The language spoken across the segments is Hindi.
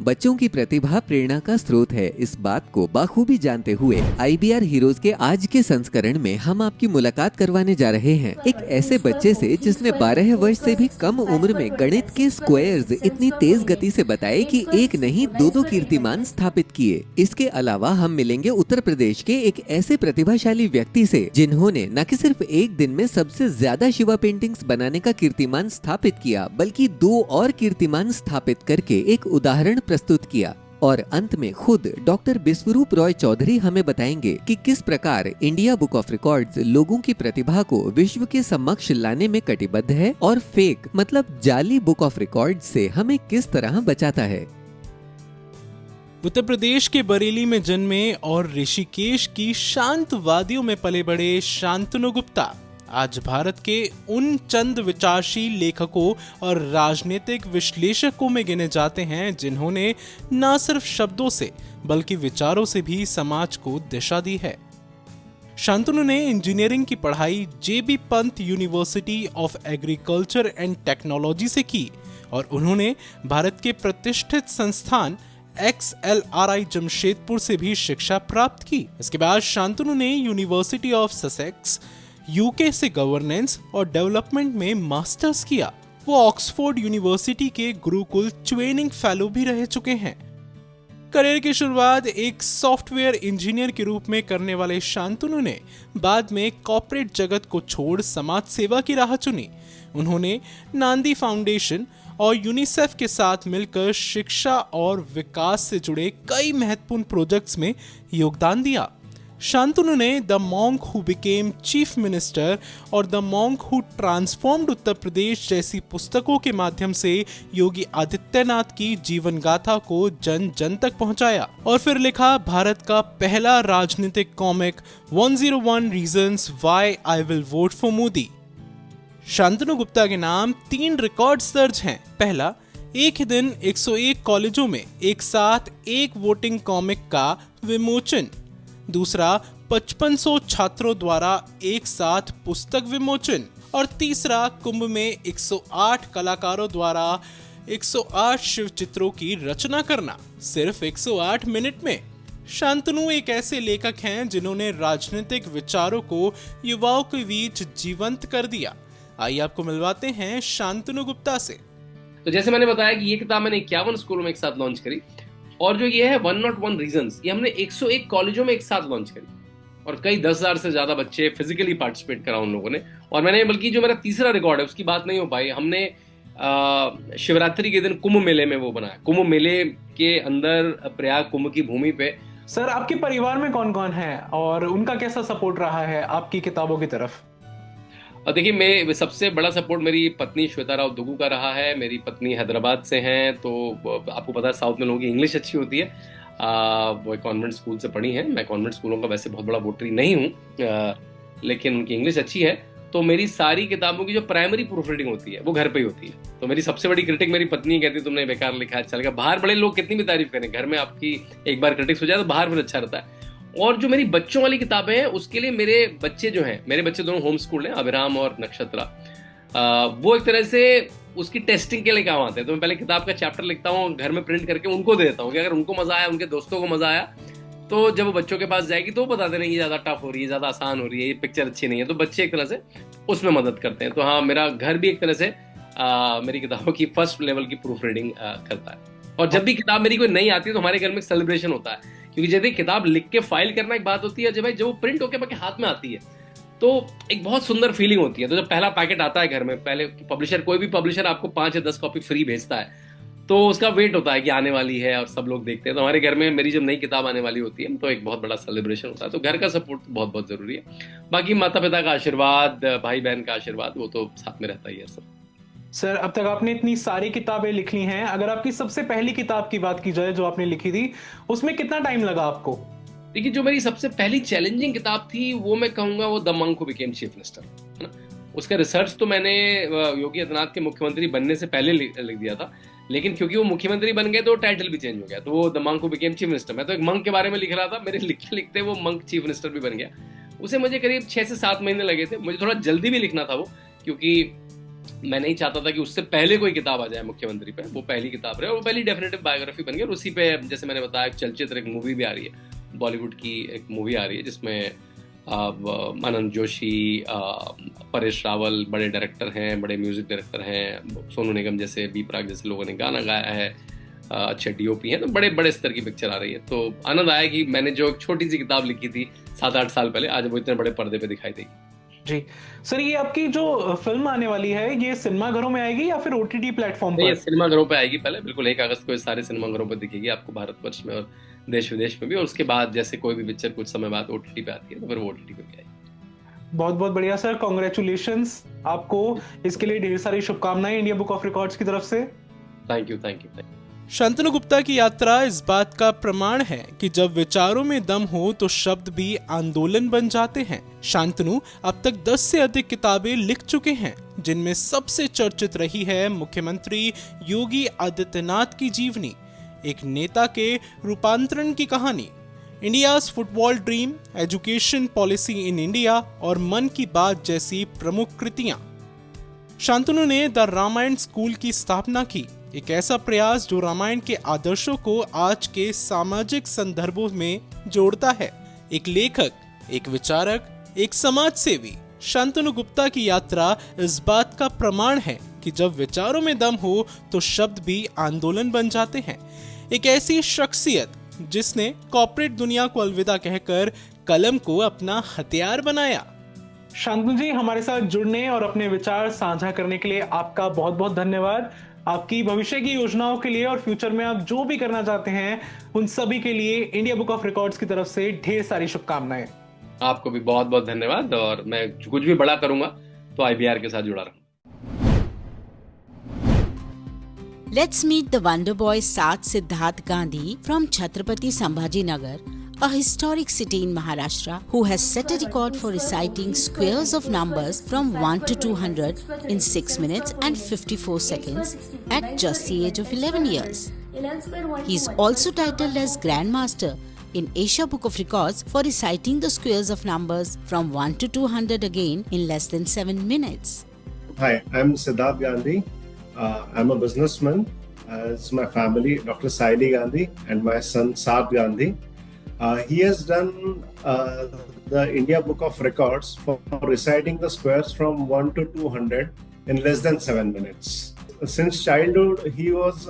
बच्चों की प्रतिभा प्रेरणा का स्रोत है। इस बात को बाखूबी जानते हुए IBR हीरोज के आज के संस्करण में हम आपकी मुलाकात करवाने जा रहे हैं एक ऐसे बच्चे से जिसने 12 वर्ष से भी कम उम्र में गणित के स्क्वायर्स इतनी तेज गति से बताए कि एक नहीं दो कीर्तिमान स्थापित किए। इसके अलावा हम मिलेंगे उत्तर प्रदेश के एक ऐसे प्रतिभाशाली व्यक्ति से जिन्होंने न कि सिर्फ एक दिन में सबसे ज्यादा शिवा पेंटिंग्स बनाने का कीर्तिमान स्थापित किया, बल्कि 2 और कीर्तिमान स्थापित करके एक उदाहरण प्रस्तुत किया। और अंत में खुद डॉक्टर बिस्वरूप रॉय चौधरी हमें बताएंगे कि किस प्रकार इंडिया बुक ऑफ रिकॉर्ड्स लोगों की प्रतिभा को विश्व के समक्ष लाने में कटिबद्ध है और फेक मतलब जाली बुक ऑफ रिकॉर्ड्स से हमें किस तरह बचाता है। उत्तर प्रदेश के बरेली में जन्मे और ऋषिकेश की शांत वादियों में पले बड़े शांतनु गुप्ता आज भारत के उन चंद विचारशील लेखकों और राजनीतिक विश्लेषकों में गिने जाते हैं जिन्होंने न सिर्फ शब्दों से बल्कि विचारों से भी समाज को दिशा दी है। शांतनु ने इंजीनियरिंग की पढ़ाई JB Pant university of agriculture and technology से की और उन्होंने भारत के प्रतिष्ठित संस्थान XLRI जमशेदपुर से भी शिक्षा प्राप्त की। इसके बाद शांतनु ने यूनिवर्सिटी ऑफ ससेक्स UK से गवर्नेंस और डेवलपमेंट में मास्टर्स किया। वो ऑक्सफोर्ड यूनिवर्सिटी के गुरुकुल ट्रेनिंग फेलो भी रह चुके हैं। करियर की शुरुआत एक सॉफ्टवेयर इंजीनियर के रूप में करने वाले शांतनु ने बाद में कॉर्पोरेट जगत को छोड़ समाज सेवा की राह चुनी। उन्होंने नांदी फाउंडेशन और यूनिसेफ के साथ मिलकर शिक्षा और विकास से जुड़े कई महत्वपूर्ण प्रोजेक्ट्स में योगदान दिया। शांतनु ने the monk who became chief minister और the monk who transformed Uttar Pradesh जैसी पुस्तकों के माध्यम से योगी आदित्यनाथ की जीवन गाथा को जन जन तक पहुंचाया और फिर लिखा भारत का पहला राजनीतिक comic 101 reasons why I will vote for Modi. Shantanu Gupta के नाम 3 रिकॉर्ड्स दर्ज हैं। पहला, एक ही दिन 101 कॉलेजों में एक साथ एक वोटिंग कॉमिक का विमोचन। दूसरा, 5500 छात्रों द्वारा एक साथ पुस्तक विमोचन। और तीसरा, कुंभ में 108 कलाकारों द्वारा 108 शिव चित्रों की रचना करना सिर्फ 108 मिनट में। शांतनु एक ऐसे लेखक हैं जिन्होंने राजनीतिक विचारों को युवाओं के बीच जीवंत कर दिया। आइए आपको मिलवाते हैं शांतनु गुप्ता से। तो जैसे मैंने बताया कि ये किताब मैंने 51 स्कूलों में एक साथ लॉन्च करी और जो ये है 101 रीजंस, ये हमने 101 कॉलेजों में एक साथ लॉन्च करी और कई 10,000 से ज्यादा बच्चे फिजिकली पार्टिसिपेट करा उन लोगों ने। और मैंने बल्कि जो मेरा तीसरा रिकॉर्ड है उसकी बात नहीं हो पाई, हमने शिवरात्रि के दिन कुंभ मेले में वो बनाया। कुंभ मेले के अंदर प्रयाग कुंभ की भूमि पे। सर, आपके परिवार में कौन कौन है और उनका कैसा सपोर्ट रहा है आपकी किताबों की तरफ? और देखिए, मैं सबसे बड़ा सपोर्ट मेरी पत्नी श्वेता राव दुगु का रहा है। मेरी पत्नी हैदराबाद से हैं, तो आपको पता है साउथ में लोगों की इंग्लिश अच्छी होती है। वो कॉन्वेंट स्कूल से पढ़ी हैं। मैं कॉन्वेंट स्कूलों का वैसे बहुत बड़ा वोटरी नहीं हूँ, लेकिन उनकी इंग्लिश अच्छी है। तो मेरी सारी किताबों की जो प्राइमरी प्रूफ रीडिंग होती है वो घर पे ही होती है। तो मेरी सबसे बड़ी क्रिटिक मेरी पत्नी कहती है तुमने बेकार लिखा है, चलेगा। बाहर बड़े लोग कितनी भी तारीफ करें, घर में आपकी एक बार क्रिटिक्स हो जाए तो बाहर फिर अच्छा रहता है। और जो मेरी बच्चों वाली किताबें हैं उसके लिए मेरे बच्चे जो हैं, मेरे बच्चे दोनों होम स्कूल हैं, अभिराम और नक्षत्रा, वो एक तरह से उसकी टेस्टिंग के लिए काम आते हैं। तो मैं पहले किताब का चैप्टर लिखता हूँ, घर में प्रिंट करके उनको दे देता हूँ कि अगर उनको मजा आया, उनके दोस्तों को मजा आया, तो जब वो बच्चों के पास जाएगी तो वो बताते नहीं, ये ज्यादा टफ हो रही है, ज्यादा आसान हो रही है, ये पिक्चर अच्छी नहीं है। तो बच्चे एक तरह से उसमें मदद करते हैं। तो हाँ, मेरा घर भी एक तरह से मेरी किताबों की फर्स्ट लेवल की प्रूफ रीडिंग करता है। और जब भी किताब मेरी कोई नहीं आती है तो हमारे घर में एक सेलिब्रेशन होता है, क्योंकि जब किताब लिख के फाइल करना एक बात होती है, जब वो प्रिंट होके बाकी हाथ में आती है तो एक बहुत सुंदर फीलिंग होती है। तो जब पहला पैकेट आता है घर में, पहले पब्लिशर, कोई भी पब्लिशर आपको 5 या 10 कॉपी फ्री भेजता है, तो उसका वेट होता है कि आने वाली है और सब लोग देखते हैं। तो हमारे घर में मेरी जब नई किताब आने वाली होती है तो एक बहुत बड़ा सेलिब्रेशन होता है। तो घर का सपोर्ट बहुत बहुत जरूरी है। बाकी माता पिता का आशीर्वाद, भाई बहन का आशीर्वाद, वो तो साथ में रहता ही है सब। सर, अब तक आपने इतनी सारी किताबें लिख ली हैं, अगर आपकी सबसे पहली किताब की बात की जाए जो आपने लिखी थी, उसमें कितना टाइम लगा आपको? देखिए, जो मेरी सबसे पहली चैलेंजिंग किताब थी वो मैं कहूंगा वो the monk who became chief minister है ना। उसका रिसर्च तो मैंने योगी आदित्यनाथ के मुख्यमंत्री बनने से पहले लिख दिया था, लेकिन क्योंकि वो मुख्यमंत्री बन गए तो टाइटल भी चेंज हो गया, तो वो the monk who became chief minister. मैं तो एक मंक के बारे में लिख रहा था, मेरे लिखते लिखते वो मंक चीफ मिनिस्टर भी बन गया। उसे मुझे करीब 6 से 7 महीने लगे थे। मुझे थोड़ा जल्दी भी लिखना था वो, क्योंकि मैं नहीं चाहता था कि उससे पहले कोई किताब आ जाए मुख्यमंत्री पे। वो पहली किताब रहे और वो पहली डेफिनेटिव बायोग्राफी बन गई। और उसी पे जैसे मैंने बताया एक चलचित्र, एक मूवी भी आ रही है, बॉलीवुड की एक मूवी आ रही है जिसमें आनंद जोशी, परेश रावल बड़े डायरेक्टर हैं, बड़े म्यूजिक डायरेक्टर हैं, सोनू निगम जैसे, बी प्राक जैसे लोगों ने गाना गाया है, अच्छे डीओपी हैं, तो बड़े बड़े स्तर की पिक्चर आ रही है। तो आनंद आया कि मैंने जो एक छोटी सी किताब लिखी थी 7-8 साल पहले, आज वो इतने बड़े पर्दे पे दिखाई देगी। जी सर, ये आपकी जो फिल्म आने वाली है ये सिनेमा घरों में आएगी या फिर ओटीटी प्लेटफॉर्म ये पर? सिनेमा घरों पे आएगी पहले, बिल्कुल 1 अगस्त को ये सारे सिनेमा घरों पर दिखेगी आपको, भारतवर्ष में और देश विदेश में भी। और उसके बाद जैसे कोई भी पिक्चर कुछ समय बाद ओटीटी पे आती है तो फिर वो ओटीटी पे भी आएगी। बहुत बहुत बढ़िया सर, कॉन्ग्रेचुलेशंस आपको, इसके लिए ढेर सारी शुभकामनाएं इंडिया बुक ऑफ रिकॉर्ड्स की तरफ से। Thank you, thank you. Shantanu Gupta की यात्रा इस बात का प्रमाण है कि जब विचारों में दम हो तो शब्द भी आंदोलन बन जाते हैं। शांतनु अब तक 10 से अधिक किताबें लिख चुके हैं, जिनमें सबसे चर्चित रही है मुख्यमंत्री योगी आदित्यनाथ की जीवनी, एक नेता के रूपांतरण की कहानी, India's football dream, education policy in India और मन की बात जैसी प्रमुख कृतियां। शांतनु ने द रामायण स्कूल की स्थापना की, एक ऐसा प्रयास जो रामायण के आदर्शों को आज के सामाजिक संदर्भों में जोड़ता है। एक लेखक, एक विचारक, एक समाज सेवी, शांतनु गुप्ता की यात्रा इस बात का प्रमाण है कि जब विचारों में दम हो तो शब्द भी आंदोलन बन जाते हैं। एक ऐसी शख्सियत जिसने कॉर्पोरेट दुनिया को अलविदा कहकर कलम को अपना हथियार बनाया। शांतनु जी, हमारे साथ जुड़ने और अपने विचार साझा करने के लिए आपका बहुत बहुत धन्यवाद। आपकी भविष्य की योजनाओं के लिए और फ्यूचर में आप जो भी करना चाहते हैं उन सभी के लिए इंडिया बुक ऑफ रिकॉर्ड्स की तरफ से ढेर सारी शुभकामनाएं। आपको भी बहुत बहुत धन्यवाद, और मैं कुछ भी बड़ा करूंगा तो IBR के साथ जुड़ा रहूंगा। Let's meet the Wonder Boy Sat Siddharth Gandhi from Chhatrapati Sambhajinagar, a historic city in Maharashtra, who has set a record for reciting squares of numbers from 1 to 200 in 6 minutes and 54 seconds at just the age of 11 years. He is also titled as Grandmaster in Asia Book of Records for reciting the squares of numbers from 1 to 200 again in less than 7 minutes. Hi, I'm Siddharth Gandhi. I'm a businessman. It's my family, Dr. Saili Gandhi and my son Sat Gandhi. He has done the India Book of Records for reciting the squares from 1 to 200 in less than 7 minutes. Since childhood, he was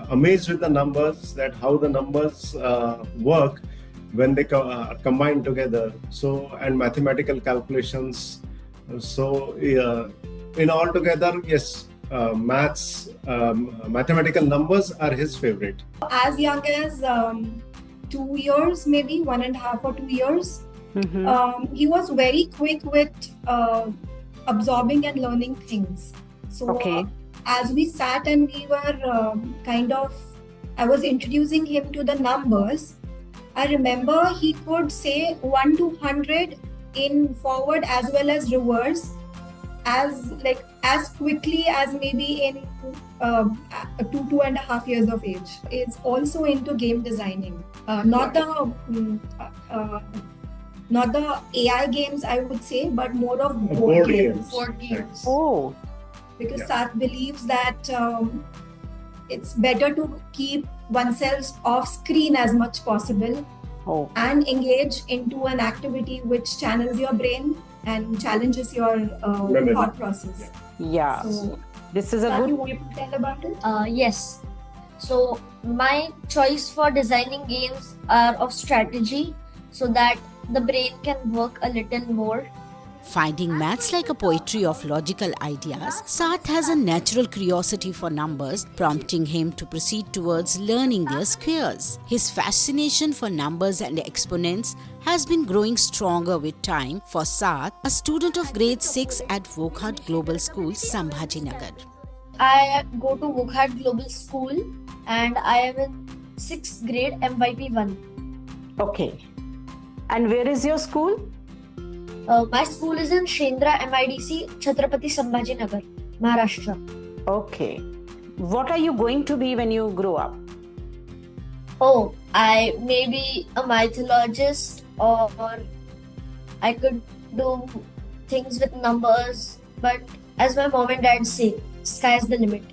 amazed with the numbers, that how the numbers work when they combine together. So, and mathematical calculations. So, in all together, yes, mathematical numbers are his favorite. As young as 2 years, maybe 1.5 or 2 years, he was very quick with absorbing and learning things. So as we sat and we were I was introducing him to the numbers, I remember he could say 1 to 100 in forward as well as reverse, as quickly as maybe in 2.5 years of age. Is also into game designing, not the AI games, I would say, but more of board games. Oh, Because Sat believes that it's better to keep oneself off screen as much possible and engage into an activity which channels your brain and challenges your thought process. yeah. So, This is a Sat, good. you want to tell about it? Yes. So my choice for designing games are of strategy so that the brain can work a little more. Finding maths like a poetry of logical ideas, Sat has a natural curiosity for numbers, prompting him to proceed towards learning their squares. His fascination for numbers and exponents has been growing stronger with time for Sat, a student of grade 6 at Wokhart Global School, Sambhajinagar. I go to Wokhart Global School and I am in 6th grade MYP1. Okay. And where is your school? My school is in Shendra MIDC, Chhatrapati Sambhajinagar, Maharashtra. Okay. What are you going to be when you grow up? Oh, I may be a mythologist, or I could do things with numbers, but as my mom and dad say, sky's the limit.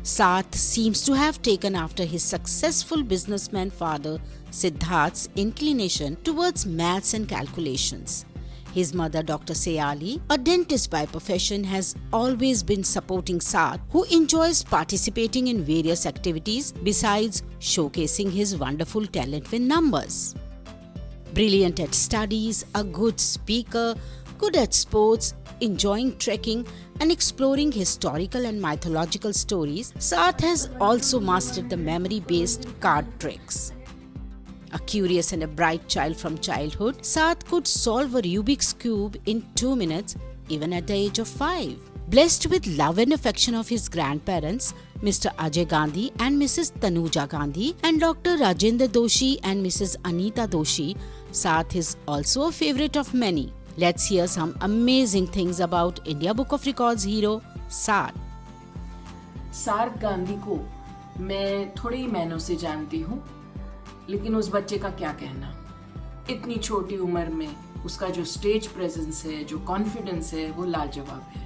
Sath seems to have taken after his successful businessman father Siddharth's inclination towards maths and calculations. His mother, Dr. Sayali, a dentist by profession, has always been supporting Sath, who enjoys participating in various activities besides showcasing his wonderful talent with numbers. Brilliant at studies, a good speaker, good at sports, enjoying trekking and exploring historical and mythological stories, Sath has also mastered the memory-based card tricks. A curious and a bright child from childhood, Sath could solve a Rubik's Cube in 2 minutes, even at the age of 5. Blessed with love and affection of his grandparents, Mr. Ajay Gandhi and Mrs. Tanuja Gandhi, and Dr. Rajendra Doshi and Mrs. Anita Doshi, Sath is also a favorite of many. Let's hear some amazing things about India Book of Records hero Sath. सार्थ गांधी को मैं थोड़े ही महीनों से जानती हूँ, लेकिन उस बच्चे का क्या कहना। इतनी छोटी उम्र में उसका जो स्टेज प्रेजेंस है, जो कॉन्फिडेंस है, वो लाजवाब है।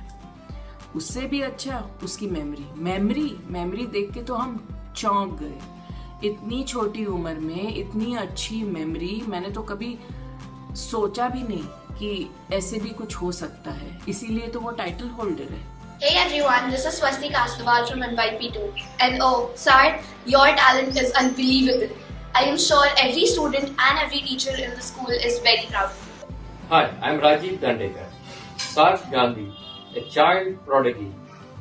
उससे भी अच्छा उसकी मेमोरी देख के तो हम चौंक गए। इतनी छोटी उम्र में इतनी अच्छी मेमोरी मैंने तो कभी सोचा भी नहीं कि ऐसे भी कुछ हो सकता है, इसीलिए तो वो टाइटल होल्डर है। Hey everyone, this is Swasti Kasliwal from NYP2. And oh, Sarth, your talent is unbelievable. I am sure every student and every teacher in the school is very proud of you. Hi, I am Rajiv Dandekar. Sarth Gandhi, a child prodigy,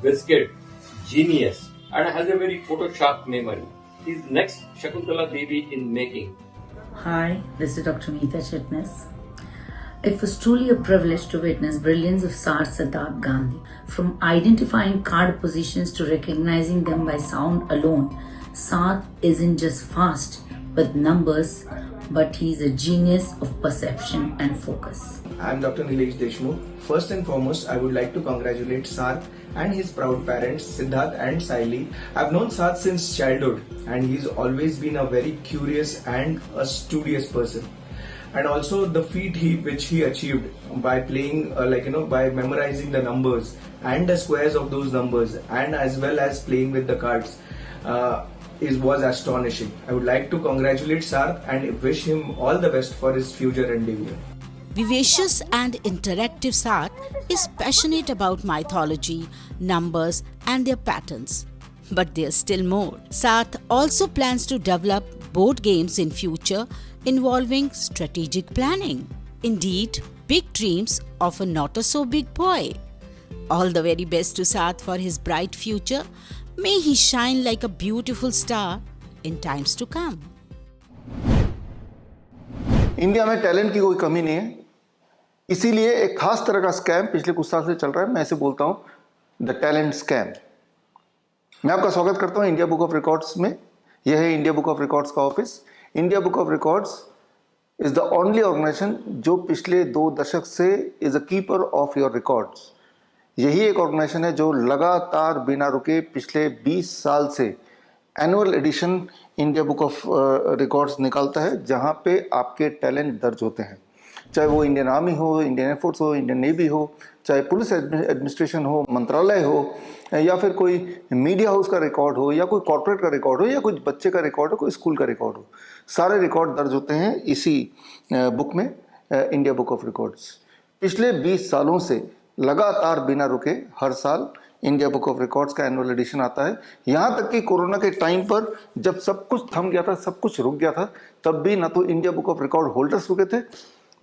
wizard, genius, and has a very photosharp memory. He is next Shakuntala Devi in making. Hi, this is Dr. Meeta Chitnis. It was truly a privilege to witness brilliance of Sarth Siddharth Gandhi. From identifying card positions to recognizing them by sound alone, Sarth isn't just fast with numbers, but he's a genius of perception and focus. I'm Dr. Nilesh Deshmukh. First and foremost, I would like to congratulate Sarth and his proud parents, Siddharth and Saili. I've known Sarth since childhood and he's always been a very curious and a studious person. And also the feat which he achieved by playing by memorizing the numbers and the squares of those numbers, and as well as playing with the cards was astonishing. I would like to congratulate Sarth and wish him all the best for his future endeavor. Vivacious and interactive Sath is passionate about mythology, numbers and their patterns. But there's still more. Sath also plans to develop board games in future involving strategic planning. Indeed, big dreams of a not so big boy. All the very best to Sath for his bright future. May he shine like a beautiful star in times to come. India में टैलेंट की कोई कमी नहीं है, इसीलिए एक खास तरह का स्कैम पिछले कुछ साल से चल रहा है। मैं इसे बोलता हूँ द टैलेंट स्कैम। मैं आपका स्वागत करता हूँ इंडिया बुक ऑफ रिकॉर्ड्स में। यह है इंडिया बुक ऑफ रिकॉर्ड्स का office. India book of records is the only organisation जो पिछले 2 दशक से is a keeper of your records. यही एक ऑर्गेनाइजेशन है जो लगातार बिना रुके पिछले 20 साल से annual addition India book of records निकालता है, जहाँ पे आपके टैलेंट दर्ज होते हैं, चाहे वो इंडियन आर्मी हो, इंडियन एयरफोर्स हो, इंडियन नेवी हो, चाहे पुलिस एडमिनिस्ट्रेशन हो, मंत्रालय हो, या फिर कोई मीडिया हाउस का रिकॉर्ड हो, या कोई कॉर्पोरेट का रिकॉर्ड हो, या कोई बच्चे का रिकॉर्ड हो, कोई स्कूल का रिकॉर्ड हो। सारे रिकॉर्ड दर्ज होते हैं इसी बुक में, इंडिया बुक ऑफ रिकॉर्ड्स। पिछले 20 सालों से लगातार बिना रुके हर साल इंडिया बुक ऑफ रिकॉर्ड्स का एनुअल एडिशन आता है। यहाँ तक कि कोरोना के टाइम पर जब सब कुछ थम गया था, सब कुछ रुक गया था, तब भी ना तो India book of record holders रुके थे,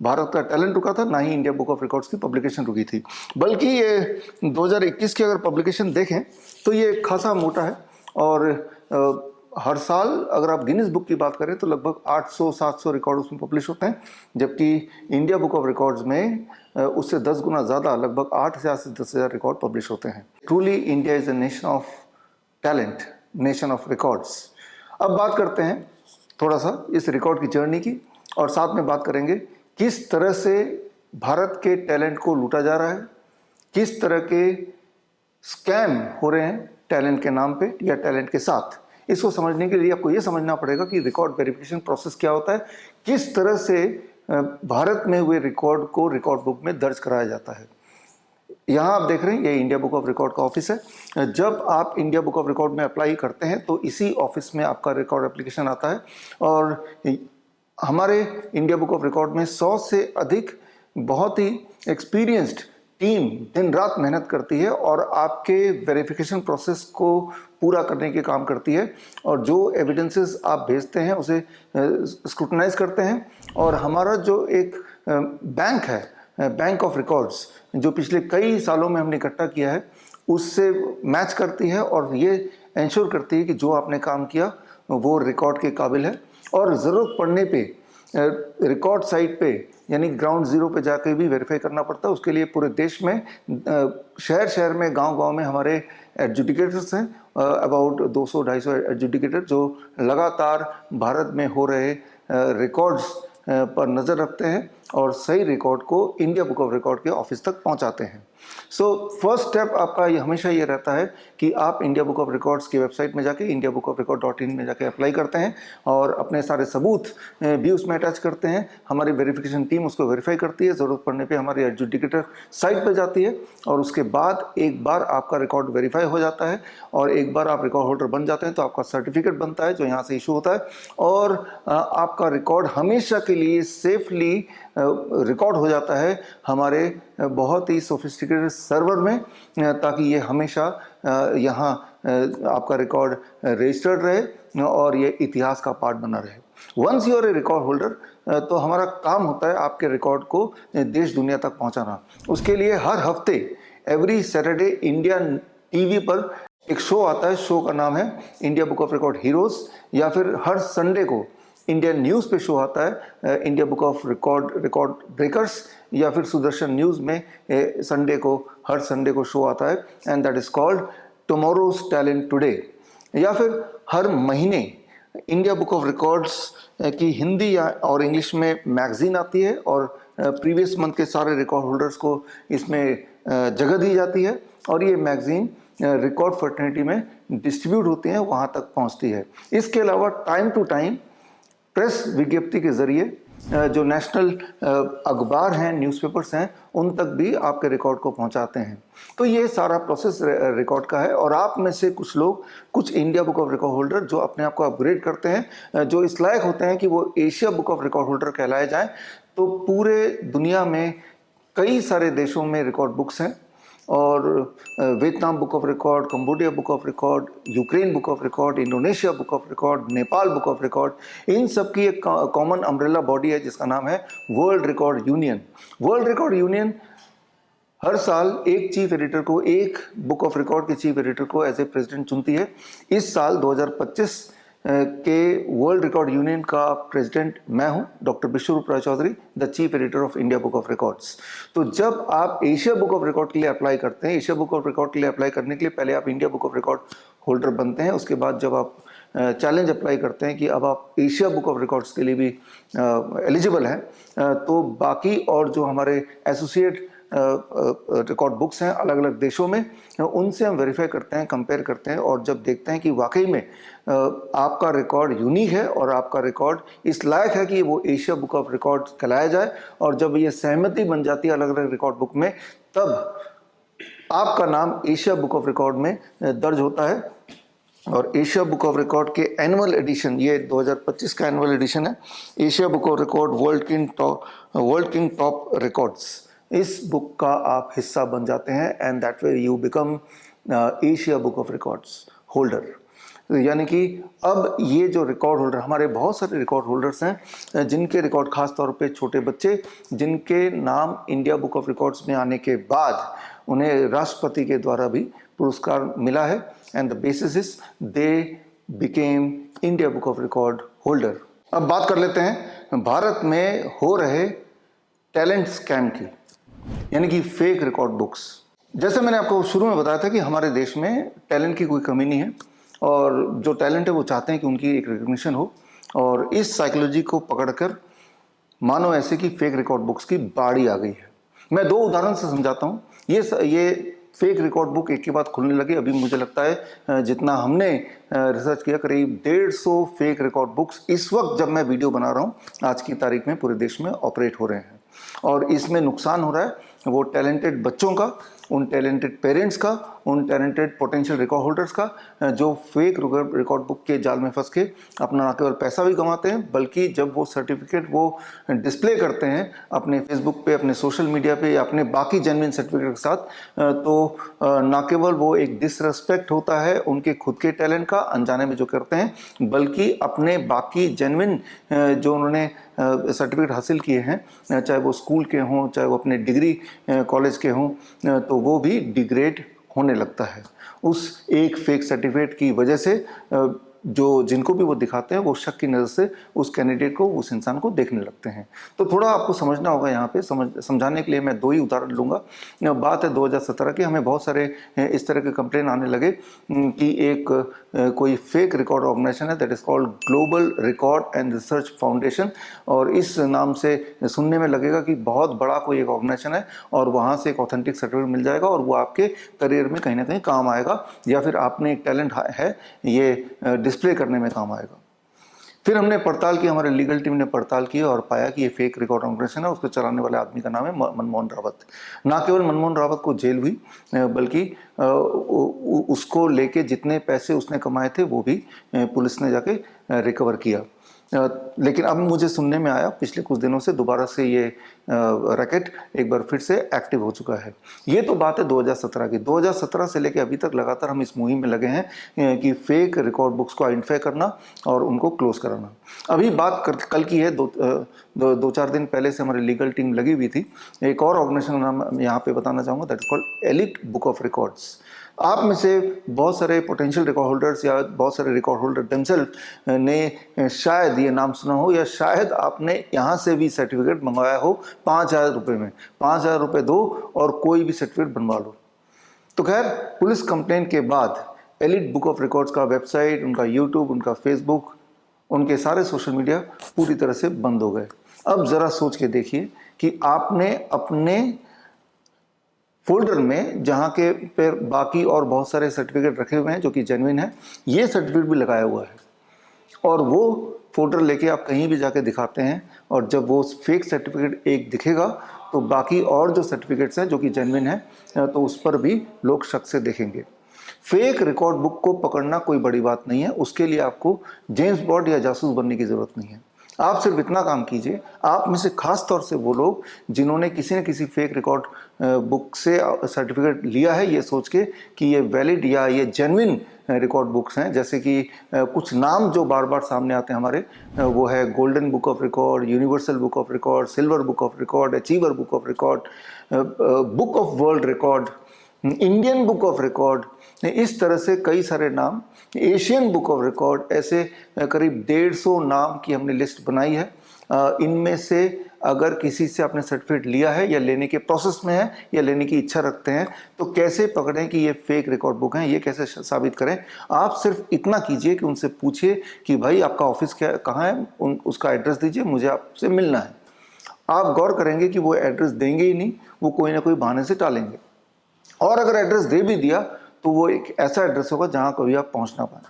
भारत का टैलेंट रुका था, ना ही इंडिया बुक ऑफ रिकॉर्ड्स की पब्लिकेशन रुकी थी। बल्कि ये 2021 की अगर पब्लिकेशन देखें तो ये खासा मोटा है, और हर साल अगर आप गिनीज बुक की बात करें तो लगभग 800-700 रिकॉर्ड उसमें पब्लिश होते हैं, जबकि इंडिया बुक ऑफ रिकॉर्ड्स में उससे 10 गुना ज़्यादा, लगभग 8,000 से 10,000 रिकॉर्ड पब्लिश होते हैं। Truly India is a nation of talent, nation of records. अब बात करते हैं थोड़ा सा इस रिकॉर्ड की जर्नी की, और साथ में बात करेंगे किस तरह से भारत के टैलेंट को लूटा जा रहा है, किस तरह के स्कैम हो रहे हैं टैलेंट के नाम पे या टैलेंट के साथ। इसको समझने के लिए आपको ये समझना पड़ेगा कि रिकॉर्ड वेरिफिकेशन प्रोसेस क्या होता है, किस तरह से भारत में हुए रिकॉर्ड को रिकॉर्ड बुक में दर्ज कराया जाता है। यहाँ आप देख रहे हैं ये इंडिया बुक ऑफ रिकॉर्ड का ऑफिस है। जब आप इंडिया बुक ऑफ रिकॉर्ड में अप्लाई करते हैं तो इसी ऑफिस में आपका रिकॉर्ड एप्लीकेशन आता है और हमारे इंडिया बुक ऑफ रिकॉर्ड में 100 से अधिक बहुत ही एक्सपीरियंस्ड टीम दिन रात मेहनत करती है और आपके वेरिफिकेशन प्रोसेस को पूरा करने के काम करती है और जो एविडेंसेस आप भेजते हैं उसे स्क्रूटनाइज करते हैं और हमारा जो एक बैंक है, बैंक ऑफ रिकॉर्ड्स, जो पिछले कई सालों में हमने इकट्ठा किया है उससे मैच करती है और ये इंश्योर करती है कि जो आपने काम किया वो रिकॉर्ड के काबिल है। और ज़रूरत पड़ने पे रिकॉर्ड साइट पे यानी ग्राउंड जीरो पे जाके भी वेरीफाई करना पड़ता है। उसके लिए पूरे देश में शहर शहर में गांव-गांव में हमारे एडजुडिकेटर्स हैं, अबाउट 200-250 एडजुडिकेटर जो लगातार भारत में हो रहे रिकॉर्ड्स पर नज़र रखते हैं और सही रिकॉर्ड को इंडिया बुक ऑफ रिकॉर्ड के ऑफिस तक पहुंचाते हैं। सो फर्स्ट स्टेप आपका ये हमेशा ये रहता है कि आप इंडिया बुक ऑफ रिकॉर्ड्स की वेबसाइट में जाके indiabookofrecord.in में जाके अप्लाई करते हैं और अपने सारे सबूत भी उसमें अटैच करते हैं। हमारी वेरिफिकेशन टीम उसको वेरीफाई करती है, ज़रूरत पड़ने पे हमारी एडजुडिकेटर साइट पे जाती है और उसके बाद एक बार आपका रिकॉर्ड वेरीफाई हो जाता है और एक बार आप रिकॉर्ड होल्डर बन जाते हैं तो आपका सर्टिफिकेट बनता है जो यहाँ से इशू होता है और आपका रिकॉर्ड हमेशा के लिए सेफली रिकॉर्ड हो जाता है हमारे बहुत ही सोफिस्टिकेटेड सर्वर में, ताकि ये हमेशा यहाँ आपका रिकॉर्ड रजिस्टर्ड रहे और ये इतिहास का पार्ट बना रहे। Once you are a record holder तो हमारा काम होता है आपके रिकॉर्ड को देश दुनिया तक पहुँचाना। उसके लिए हर हफ्ते एवरी सैटरडे इंडिया टीवी पर एक शो आता है, शो का नाम है India book of record heroes, या फिर हर संडे को इंडियन न्यूज़ पे शो आता है India book of record breakers, या फिर सुदर्शन न्यूज़ में हर संडे को शो आता है and that is called tomorrow's talent today. या फिर हर महीने इंडिया बुक ऑफ रिकॉर्ड्स की हिंदी या और इंग्लिश में मैगजीन आती है और प्रीवियस मंथ के सारे रिकॉर्ड होल्डर्स को इसमें जगह दी जाती है और ये मैगजीन रिकॉर्ड फर्टर्निटी में डिस्ट्रीब्यूट होती है, वहाँ तक पहुँचती है। इसके अलावा टाइम टू टाइम प्रेस विज्ञप्ति के ज़रिए जो नेशनल अखबार हैं, न्यूज़पेपर्स हैं, उन तक भी आपके रिकॉर्ड को पहुंचाते हैं। तो ये सारा प्रोसेस रिकॉर्ड का है और आप में से कुछ लोग, कुछ India book of record holder जो अपने आप को अपग्रेड करते हैं, जो इस लायक होते हैं कि वो Asia book of record holder कहलाए जाएं, तो पूरे दुनिया में कई सारे देशों में रिकॉर्ड बुक्स हैं और Vietnam book of record, Cambodia book of record, Ukraine book of record, Indonesia book of record, Nepal book of record, इन सब की एक कॉमन अम्ब्रेला बॉडी है जिसका नाम है world record union. World record union हर साल एक चीफ एडिटर को, एक बुक ऑफ रिकॉर्ड के चीफ एडिटर को एज ए प्रेसिडेंट चुनती है। इस साल 2025 के वर्ल्ड रिकॉर्ड यूनियन का प्रेसिडेंट मैं हूं, doctor Vishwaroop Rai Chowdhury, the chief editor of India book of records. तो जब आप एशिया बुक ऑफ रिकॉर्ड के लिए अप्लाई करते हैं, एशिया बुक ऑफ रिकॉर्ड के लिए अप्लाई करने के लिए पहले आप India book of record holder बनते हैं। उसके बाद जब आप चैलेंज अप्लाई करते हैं कि अब आप एशिया बुक ऑफ रिकॉर्ड्स के लिए भी एलिजिबल हैं, तो बाकी और जो हमारे एसोसिएट रिकॉर्ड बुक्स हैं अलग अलग देशों में, उनसे हम वेरीफाई करते हैं, कंपेयर करते हैं और जब देखते हैं कि वाकई में आपका रिकॉर्ड यूनिक है और आपका रिकॉर्ड इस लायक है कि वो एशिया बुक ऑफ रिकॉर्ड कहलाया जाए, और जब ये सहमति बन जाती है अलग अलग रिकॉर्ड बुक में, तब आपका नाम एशिया बुक ऑफ रिकॉर्ड में दर्ज होता है। और एशिया बुक ऑफ रिकॉर्ड के एनुअल एडिशन, ये 2025 का एनुअल एडिशन है, Asia book of record world king top records, इस बुक का आप हिस्सा बन जाते हैं and that way you become Asia book of records holder. यानी कि अब ये जो रिकॉर्ड होल्डर, हमारे बहुत सारे रिकॉर्ड होल्डर्स हैं जिनके रिकॉर्ड, खास तौर पे छोटे बच्चे जिनके नाम इंडिया बुक ऑफ रिकॉर्ड्स में आने के बाद उन्हें राष्ट्रपति के द्वारा भी पुरस्कार मिला है, and the basis is they became India book of record holder. अब बात कर लेते हैं भारत में हो रहे टैलेंट स्कैम की, यानी कि फेक रिकॉर्ड बुक्स। जैसे मैंने आपको शुरू में बताया था कि हमारे देश में टैलेंट की कोई कमी नहीं है और जो टैलेंट है वो चाहते हैं कि उनकी एक रिकग्निशन हो, और इस साइकोलॉजी को पकड़कर मानो ऐसे कि फेक रिकॉर्ड बुक्स की बाड़ी आ गई है। मैं दो उदाहरण से समझाता हूँ। ये फेक रिकॉर्ड बुक एक के बाद खुलने लगी। अभी मुझे लगता है जितना हमने रिसर्च किया, करीब 150 फेक रिकॉर्ड बुक्स इस वक्त जब मैं वीडियो बना रहा हूँ आज की तारीख में पूरे देश में ऑपरेट हो रहे हैं, और इसमें नुकसान हो रहा है वो टैलेंटेड बच्चों का उन टैलेंटेड पेरेंट्स का, उन टैलेंटेड पोटेंशियल रिकॉर्ड होल्डर्स का जो फेक रिकॉर्ड बुक के जाल में फंस के अपना ना केवल पैसा भी कमाते हैं, बल्कि जब वो सर्टिफिकेट वो डिस्प्ले करते हैं अपने फेसबुक पे, अपने सोशल मीडिया पे या अपने बाकी जेन्युइन सर्टिफिकेट के साथ, तो ना केवल वो एक डिसरेस्पेक्ट होता है उनके खुद के टैलेंट का अनजाने में जो करते हैं, बल्कि अपने बाकी जेन्युइन जो उन्होंने सर्टिफिकेट हासिल किए हैं, चाहे वो स्कूल के हों, चाहे वो अपने डिग्री कॉलेज के हों, तो वो भी डिग्रेड होने लगता है उस एक फेक सर्टिफिकेट की वजह से। जो जिनको भी वो दिखाते हैं वो शक की नज़र से उस कैंडिडेट को, उस इंसान को देखने लगते हैं। तो थोड़ा आपको समझना होगा यहाँ पे, समझाने के लिए मैं 2 ही उदाहरण लूँगा। बात है 2017 की। हमें बहुत सारे इस तरह के कंप्लेन आने लगे कि एक कोई फेक रिकॉर्ड ऑर्गेनाइजेशन है, that is called global record and research foundation, और इस नाम से सुनने में लगेगा कि बहुत बड़ा कोई एक ऑर्गेनाइजेशन है और वहाँ से एक ऑथेंटिक सर्टिफिकेट मिल जाएगा और वो आपके करियर में कहीं ना कहीं काम आएगा, या फिर आपने एक टैलेंट है ये डिस्प्ले करने में काम आएगा। फिर हमने पड़ताल की, हमारे लीगल टीम ने पड़ताल की और पाया कि ये फेक रिकॉर्ड ऑर्गेनाइजेशन है। उसको चलाने वाले आदमी का नाम है मनमोहन रावत। ना केवल मनमोहन रावत को जेल हुई, बल्कि उसको लेके जितने पैसे उसने कमाए थे वो भी पुलिस ने जाके रिकवर किया। लेकिन अब मुझे सुनने में आया पिछले कुछ दिनों से दोबारा से ये रैकेट एक बार फिर से एक्टिव हो चुका है। ये तो बात है 2017 की। 2017 से लेकर अभी तक लगातार हम इस मुहिम में लगे हैं कि फेक रिकॉर्ड बुक्स को आइडेंटिफाई करना और उनको क्लोज कराना। अभी बात कल की है, 2-4 दिन पहले से हमारी लीगल टीम लगी हुई थी। एक और ऑर्गेनाइजेशन का नाम यहाँ पे बताना चाहूँगा, that is called elite book of records. आप में से बहुत सारे पोटेंशियल रिकॉर्ड होल्डर्स या बहुत सारे रिकॉर्ड होल्डर देमसेल्फ ने शायद ये नाम सुना हो, या शायद आपने यहाँ से भी सर्टिफिकेट मंगवाया हो 5,000 रुपये में। 5,000 रुपये दो और कोई भी सर्टिफिकेट बनवा लो। तो खैर, पुलिस कंप्लेंट के बाद एलिट बुक ऑफ रिकॉर्ड्स का वेबसाइट, उनका यूट्यूब, उनका फेसबुक, उनके सारे सोशल मीडिया पूरी तरह से बंद हो गए। अब ज़रा सोच के देखिए कि आपने अपने फोल्डर में, जहाँ के पर बाकी और बहुत सारे सर्टिफिकेट रखे हुए हैं जो कि जेन्युइन है, ये सर्टिफिकेट भी लगाया हुआ है, और वो फोल्डर लेके आप कहीं भी जाके दिखाते हैं, और जब वो फेक सर्टिफिकेट एक दिखेगा तो बाकी और जो सर्टिफिकेट्स हैं जो कि जेन्युइन है, तो उस पर भी लोग शक से देखेंगे। फेक रिकॉर्ड बुक को पकड़ना कोई बड़ी बात नहीं है, उसके लिए आपको जेम्स बॉन्ड या जासूस बनने की ज़रूरत नहीं है। आप सिर्फ इतना काम कीजिए, आप में से खास तौर से वो लोग जिन्होंने किसी न किसी फेक रिकॉर्ड बुक से सर्टिफिकेट लिया है ये सोच के कि ये वैलिड या ये जेन्युइन रिकॉर्ड बुक्स हैं, जैसे कि कुछ नाम जो बार बार सामने आते हैं हमारे, वो है golden book of record, universal book of record, silver book of record, achiever book of record, book of world record, Indian book of record, इस तरह से कई सारे नाम, एशियन बुक ऑफ रिकॉर्ड, ऐसे करीब 150 नाम की हमने लिस्ट बनाई है। इनमें से अगर किसी से आपने सर्टिफिकेट लिया है या लेने के प्रोसेस में है या लेने की इच्छा रखते हैं, तो कैसे पकड़ें कि ये फेक रिकॉर्ड बुक हैं, ये कैसे साबित करें। आप सिर्फ इतना कीजिए कि उनसे पूछिए कि भाई आपका ऑफिस कहाँ है, उसका एड्रेस दीजिए, मुझे आपसे मिलना है। आप गौर करेंगे कि वो एड्रेस देंगे ही नहीं, वो कोई ना कोई बहाने से टालेंगे, और अगर एड्रेस दे भी दिया तो वो एक ऐसा एड्रेस होगा जहाँ कभी आप पहुँच ना पाए।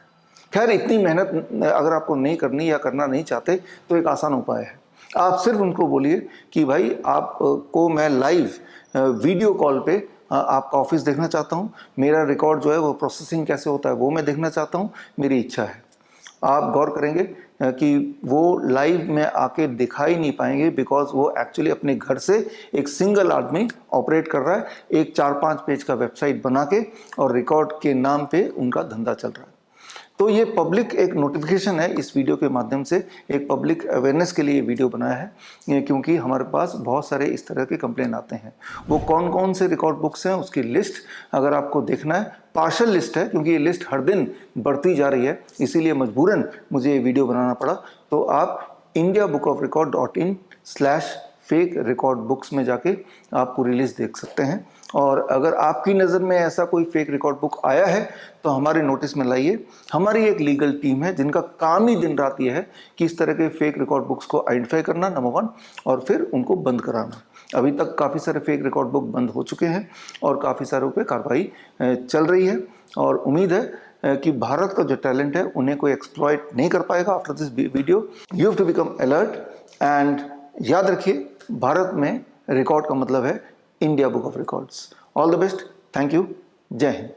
खैर, इतनी मेहनत अगर आपको नहीं करनी या करना नहीं चाहते तो एक आसान उपाय है। आप सिर्फ उनको बोलिए कि भाई आपको मैं लाइव वीडियो कॉल पे आपका ऑफिस देखना चाहता हूँ, मेरा रिकॉर्ड जो है वो प्रोसेसिंग कैसे होता है वो मैं देखना चाहता हूँ, मेरी इच्छा है। आप गौर करेंगे कि वो लाइव में आके दिखाई नहीं पाएंगे, बिकॉज वो एक्चुअली अपने घर से एक सिंगल आदमी ऑपरेट कर रहा है, एक 4-5 पेज का वेबसाइट बना के, और रिकॉर्ड के नाम पे उनका धंधा चल रहा है। तो ये पब्लिक एक नोटिफिकेशन है, इस वीडियो के माध्यम से एक पब्लिक अवेयरनेस के लिए वीडियो बनाया है, क्योंकि हमारे पास बहुत सारे इस तरह के कंप्लेन आते हैं। वो कौन कौन से रिकॉर्ड बुक्स हैं उसकी लिस्ट अगर आपको देखना है, पार्शल लिस्ट है, क्योंकि ये लिस्ट हर दिन बढ़ती जा रही है, इसीलिए मजबूरन मुझे ये वीडियो बनाना पड़ा। तो आप indiabookofrecord.in/फेक रिकॉर्ड बुक्स में जाके आप पूरी लिस्ट देख सकते हैं। और अगर आपकी नज़र में ऐसा कोई फेक रिकॉर्ड बुक आया है तो हमारे नोटिस में लाइए। हमारी एक लीगल टीम है जिनका काम ही दिन रात ये है कि इस तरह के फेक रिकॉर्ड बुक्स को आइडेंटिफाई करना, नंबर 1, और फिर उनको बंद कराना। अभी तक काफ़ी सारे फेक रिकॉर्ड बुक बंद हो चुके हैं और काफ़ी सारों पे कार्रवाई चल रही है, और उम्मीद है कि भारत का जो टैलेंट है उन्हें कोई एक्सप्लॉइट नहीं कर पाएगा after this video. You have to become alert, and याद रखिए, भारत में रिकॉर्ड का मतलब है India book of records. All the best, thank you, जय हिंद।